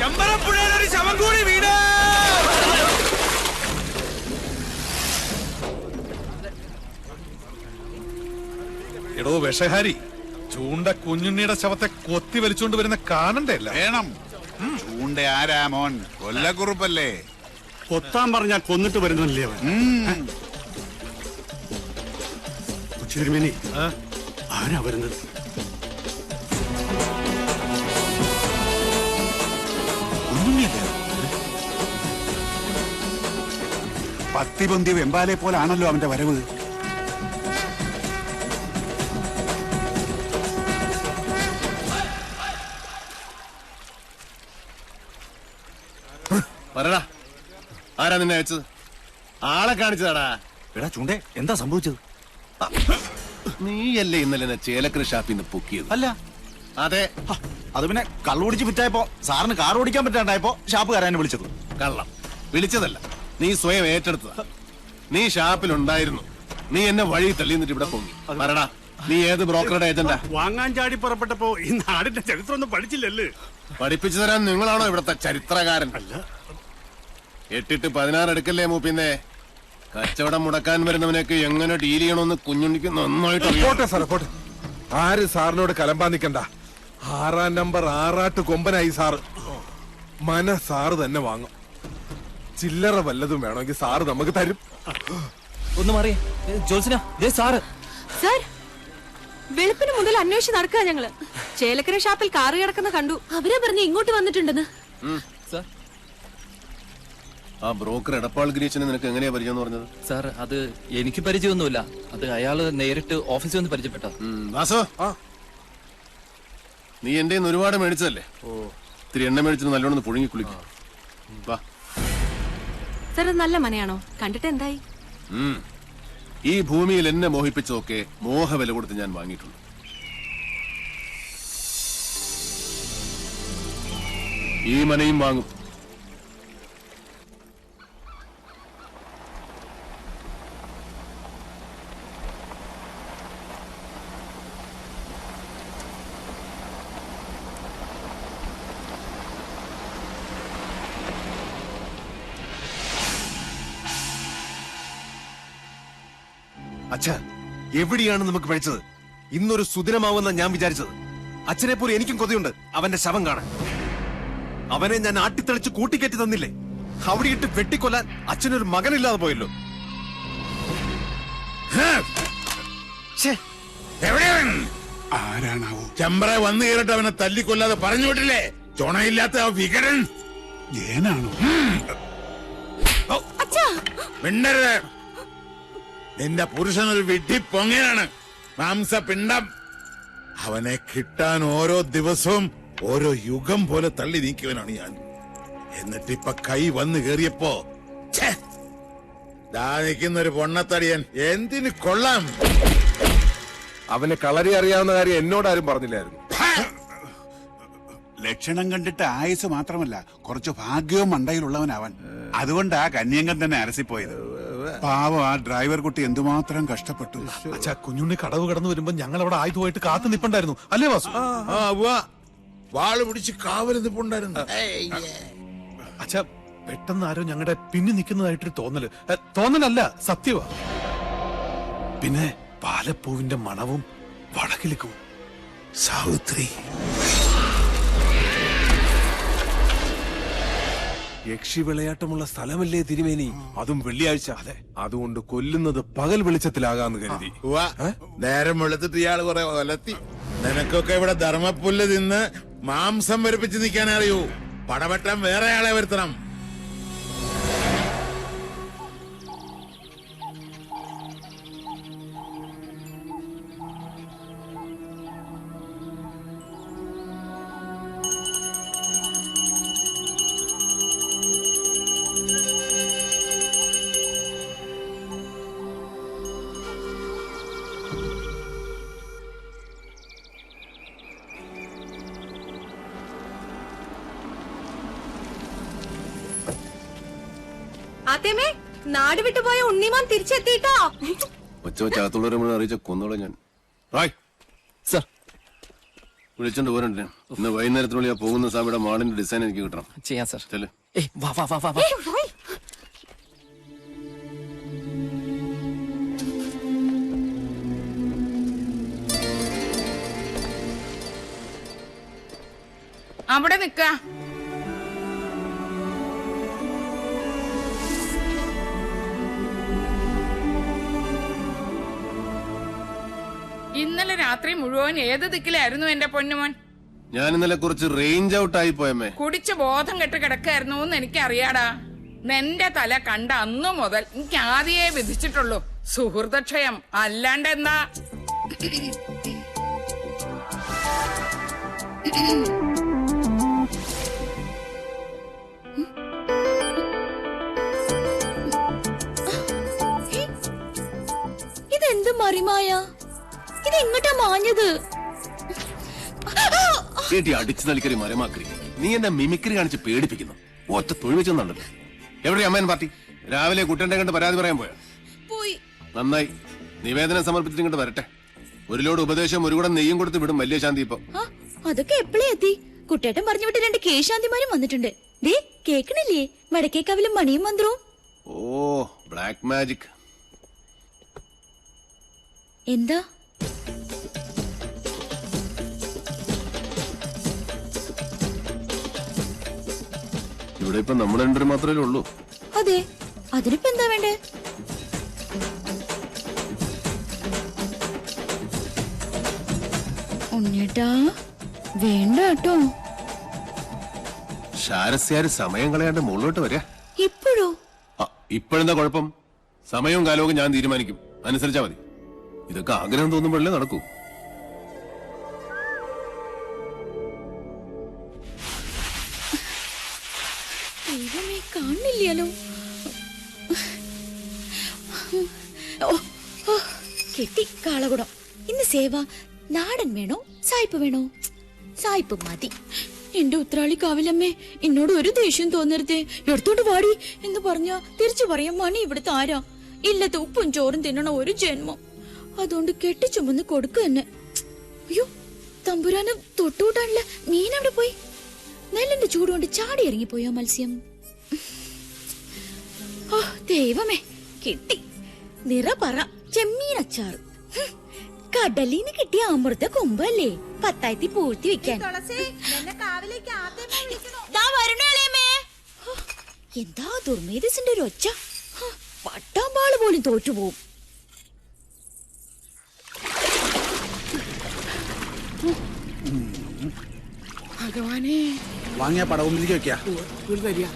ചെമ്പരപ്പുഴയിലൊരു ശവം കൂടി വീട്. എടോ വിഷഹാരി, ചൂണ്ട കുഞ്ഞുണ്ണിയുടെ ശവത്തെ കൊത്തി വലിച്ചുകൊണ്ട് വരുന്ന കാണണ്ടേ? വേണം. ചൂണ്ട ആരാ മോൻ? കൊല്ലക്കുറുപ്പല്ലേ? കൊത്താൻ പറഞ്ഞാ കൊന്നിട്ട് വരുന്നില്ലേ അവൻ? ഉച്ചിരുമേനി ആരാ വരുന്നത്? പത്തിപൊന്തിയ വെമ്പാലെ പോലാണല്ലോ അവന്റെ വരവ്. പറടാ, ആരാ നിന്നെ അയച്ചത്? ആളെ കാണിച്ചതാടാ. എടാ ചൂണ്ടേ, എന്താ സംഭവിച്ചത്? നീയല്ലേ ഇന്നലെ എന്നെ ചേലക്കര ഷാപ്പിൽ നിന്ന് പൊക്കിയത്? അല്ല. അതെ. അത് പിന്നെ കള്ളുപിടിച്ച് വിറ്റായപ്പോ സാറിന് കാർ ഓടിക്കാൻ പറ്റാണ്ടായപ്പോ ഷാപ്പുകാരനെ വിളിച്ചത്. കള്ളം വിളിച്ചതല്ല, നീ സ്വയം ഏറ്റെടുത്തതാ. നീ ഷാപ്പിലുണ്ടായിരുന്നു. നീ എന്നെ വഴി തള്ളി നിന്നിട്ട് ഇവിടെ പൊങ്ങി. പറടാ, നീ ഏത് ബ്രോക്കറുടെ ഏജന്റാ? വാങ്ങാൻ ചാടി പുറപ്പെട്ടപ്പോ ഈ നാടിന്റെ ചരിത്രം ഒന്നും പഠിച്ചില്ലല്ലേ? പഠിപ്പിച്ചു തരാൻ നിങ്ങളാണോ ഇവിടത്തെ ചരിത്രകാരൻ? അല്ല. 8-16 എടുക്കല്ലേ മൂപ്പിന്നെ. കച്ചവടം മുടക്കാൻ വരുന്നവനൊക്കെ എങ്ങനെ ഡീൽ ചെയ്യണമെന്ന് കുഞ്ഞുണ്ണിക്ക് നന്നായിട്ട് പോട്ടെ സാറേ, പോട്ടെ. ആര് സാറിനോട് കലമ്പാൻ നിൽക്കണ്ട. 6-ാം നമ്പർ ആറാട്ട് കൊമ്പനായി സാറ്. സാറ് തന്നെ വാങ്ങും. ചില്ലറ വല്ലതും വേണമെങ്കിൽ സാറ് നമുക്ക് തരും. ഒന്ന് മാറിയേ ജോത്സന, സാറ്. സാർ, വെളുപ്പിന് മുതൽ അന്വേഷിച്ച് നടക്കുക ഞങ്ങള്. ചേലക്കര ഷാപ്പിൽ കാറ് കിടക്കുന്ന കണ്ടു. അവരെ പറഞ്ഞ് ഇങ്ങോട്ട് വന്നിട്ടുണ്ടെന്ന്. ആ ബ്രോക്കർ എടപ്പാൾ ഗിരീശനെ നിനക്ക് എങ്ങനെയാ പരിചയം എന്ന് പറഞ്ഞത്? സാർ, അത് എനിക്ക് പരിചയമൊന്നുമില്ല. അത് അയാള് നേരിട്ട് ഓഫീസിൽ വന്ന് പരിചയപ്പെട്ട. വാസോ, നീ എന്റെ ഒരുപാട് മേടിച്ചതല്ലേ? ഇത്തിരി എണ്ണ മേടിച്ചിട്ട് നല്ലോണം പുഴുങ്ങി കുളിക്കും. സാർ, അത് നല്ല മനയാണോ? കണ്ടിട്ട് എന്തായി? ഈ ഭൂമിയിൽ എന്നെ മോഹിപ്പിച്ചതൊക്കെ മോഹവില കൊടുത്ത് ഞാൻ വാങ്ങിയിട്ടുണ്ട്. ഈ മനയും വാങ്ങും. അച്ഛാ, എവിടെയാണ് നമുക്ക് പഴിച്ചത്? ഇന്നൊരു സുദിനമാവുന്ന ഞാൻ വിചാരിച്ചത്. അച്ഛനെ പോലെ എനിക്കും കൊതിയുണ്ട് അവന്റെ ശവം കാണാൻ. അവനെ ഞാൻ ആട്ടിത്തെളിച്ച് കൂട്ടിക്കയറ്റി തന്നില്ലേ? അവിടെ ഇട്ട് വെട്ടിക്കൊല്ലാൻ അച്ഛനൊരു മകനില്ലാതെ പോയല്ലോ. ആരാണാവോ? ചെമ്പ്ര വന്നു കയറിട്ട് അവനെ തല്ലിക്കൊല്ലാതെ പറഞ്ഞു വിട്ടില്ലേ? ചുണയില്ലാത്ത ആ വികടൻ ജയനാണോ? മിണ്ടരുത്. നിന്റെ പുരുഷനൊരു വിഡ്ഢി പൊങ്ങനാണ്, മാംസപിണ്ഡം. അവനെ കിട്ടാൻ ഓരോ ദിവസവും ഓരോ യുഗം പോലെ തള്ളി നീക്കിയവനാണ് ഞാൻ. എന്നിട്ടിപ്പൊ കൈ വന്നു കേറിയപ്പോ ദാ നിൽക്കുന്നൊരു പൊണ്ണത്തടിയൻ എന്തിന് കൊള്ളാം. അവന് കളരി അറിയാവുന്ന കാര്യം എന്നോടാരും പറഞ്ഞില്ലായിരുന്നു. ലക്ഷണം കണ്ടിട്ട് ആയുസ് മാത്രമല്ല, കുറച്ച് ഭാഗ്യവും മണ്ടയിലുള്ളവനവൻ. അതുകൊണ്ടാ കന്യങ്കൻ തന്നെ അരസിപ്പോയത്. പാവം ആ ഡ്രൈവർ കുട്ടി എന്തുമാത്രം കഷ്ടപ്പെട്ടു. അച്ഛാ, കുഞ്ഞുണ്ണി കടവ് കടന്നു വരുമ്പോ ഞങ്ങൾ അവിടെ ആയുധമായിട്ട് കാത്തു നിപ്പുണ്ടായിരുന്നു, അല്ലേ വാസു? വാള് പിടിച്ച് കാവല് നിപ്പുണ്ടായിരുന്നു. അച്ഛാ, പെട്ടെന്ന് ആരോ ഞങ്ങളുടെ പിന്നി നിൽക്കുന്നതായിട്ടൊരു തോന്നലല്ല, സത്യവാ. പിന്നെ പാലപ്പൂവിന്റെ മണവും വടക്കിലിക്കും. സാവിത്രി, യക്ഷി വിളയാട്ടമുള്ള സ്ഥലമല്ലേ തിരുമേനി? അതും വെള്ളിയാഴ്ച. അതെ, അതുകൊണ്ട് കൊല്ലുന്നത് പകൽ വെളിച്ചത്തിലാകാന്ന് കരുതി. നേരം വെളുത്തിട്ട് ഇയാള് കുറെ കൊലത്തി. നിനക്കൊക്കെ ഇവിടെ ധർമ്മപ്പുല്ല് തിന്ന് മാംസം വരപ്പിച്ച് നിൽക്കാൻ അറിയൂ. പടവട്ടം വേറെ ആളെ വരുത്തണം. ആത്തേമേ, നാട് വിട്ടുപോയ ഉണ്ണിമാൻ തിരിച്ചെത്തിട്ടോ. ഒച്ചവച്ചകത്തുള്ളവരെ അറിയിച്ച കൊന്നോളെ ഞാൻ. വിളിച്ചോണ്ട് പോരണ്ടേ? ഇന്ന് വൈകുന്നേരത്തിനുള്ളിൽ ആ പോകുന്ന സാമിയുടെ മാളിന്റെ ഡിസൈൻ എനിക്ക് കിട്ടണം. ചെയ്യാം സാർ. ചെല്ല്. വാ വാ വാ വാ വാ. അവിടെ നിക്ക. ഇന്നലെ രാത്രി മുഴുവൻ ഏത് ദിക്കിലായിരുന്നു എന്റെ പൊന്നുമോൻ? ഞാൻ ഇന്നലെ കുറച്ച് റേഞ്ച് ഔട്ട് ആയി പോയമ്മേ. കുടിച്ച് ബോധം കെട്ട് കിടക്കായിരുന്നു എന്ന് എനിക്കറിയാടാ. നിന്റെ തല കണ്ട അന്നു മുതൽ എനിക്ക് ആദ്യേ വിധിച്ചിട്ടുള്ളൂ സുഹൃതക്ഷയം. അല്ലാണ്ടെന്താ? ഇതെന്ത് മറിമായ? ഇതെങ്ങോട്ടാ മാഞ്ഞത്? കേട്ടി അടിച്ചു നൽകരി മരമാക്കരി. നീ എന്നെ മിമിക്രി കാണിച്ച് പേടിപ്പിക്കുന്നു. ഒറ്റ തൊഴിൽ വെച്ചെന്നുണ്ടല്ലോ. എവിടെ അമ്മേൻ പാർട്ടി? രാവിലെ കുട്ടന്റെ കണ്ട് പരാതി പറയാൻ പോയാ? പോയി. നന്നായി. നിവേദനം സമർപ്പിച്ചിട്ട് ഇങ്ങോട്ട് വരട്ടെ. ഒരു ലോഡ് ഉപദേശം ഒരു കൂടെ നെയ്യും കൊടുത്ത് വിടും വലിയ ശാന്തി. ഇപ്പൊ അതൊക്കെ എപ്പോഴേ എത്തി? കുട്ടേട്ടൻ പറഞ്ഞു വിട്ട് 2 കേശാന്തിമാരും വന്നിട്ടുണ്ട്. ദേ കേക്കണില്ലേ വടക്കേക്കാവിലും മണിയും മന്ത്രവും? ഓ ബ്ലാക്ക് മാജിക്. എന്താ? ഇവിടെ ഇപ്പൊ നമ്മൾ രണ്ടു മാത്രമേ ഉള്ളൂ. അതെ, അതിനിപ്പോ എന്താ വേണ്ടേ? ഉണ്ണേട്ടാ വേണ്ട കേട്ടോ. ശാരസ്യാര് സമയം കളയാണ്ട് മുകളിലോട്ട് വരാ. ഇപ്പോഴോ? ഇപ്പോഴെന്താ കുഴപ്പം? സമയവും കാലവും ഞാൻ തീരുമാനിക്കും. അനുസരിച്ചാ മതി. ഇതൊക്കെ ആഗ്രഹം തോന്നുമ്പോഴല്ലേ നടക്കൂ. ദൈവമേ, കാണില്ലല്ലോ. കെട്ടി കാളകുടം. ഇന്ന് സേവ നാടൻ വേണോ സായിപ്പ് വേണോ? സായിപ്പ് മതി. എന്റെ ഉത്രാളി കാവിലമ്മേ, എന്നോട് ഒരു ദേഷ്യം തോന്നരുതേ. എടുത്തോണ്ട് വാടി എന്ന് പറഞ്ഞ തിരിച്ചു പറയാം മണി ഇവിടുത്തെ ആരാ? ഇല്ലത്തെ ഉപ്പും ചോറും തിന്നണ ഒരു ജന്മം. അതുകൊണ്ട് കെട്ടിച്ചുമന്ന് കൊടുക്ക തന്നെ. അയ്യോ, തമ്പുരാന് തൊട്ടുകൂട്ടാനുള്ള മീൻ അവിടെ പോയി. നെല്ലിന്റെ ചൂടുകൊണ്ട് ചാടി ഇറങ്ങിപ്പോയോ മത്സ്യം? ഓ ദൈവമേ, കിട്ടി. നിറപറ ചെമ്മീനച്ചാറ്. കടലിന്ന് കിട്ടിയ അമൃത കൊമ്പല്ലേ, പത്തായത്തി പൂഴ്ത്തി വെക്കാൻ. എന്താ ദുർമേധസിന്റെ ഒരു ഒച്ച. പട്ടാമ്പാള് പോലും തോറ്റുപോകും. ഭഗവാനെ, വാങ്ങിയ പടവുമ്പിലേക്ക് വെക്കാ. വരിക.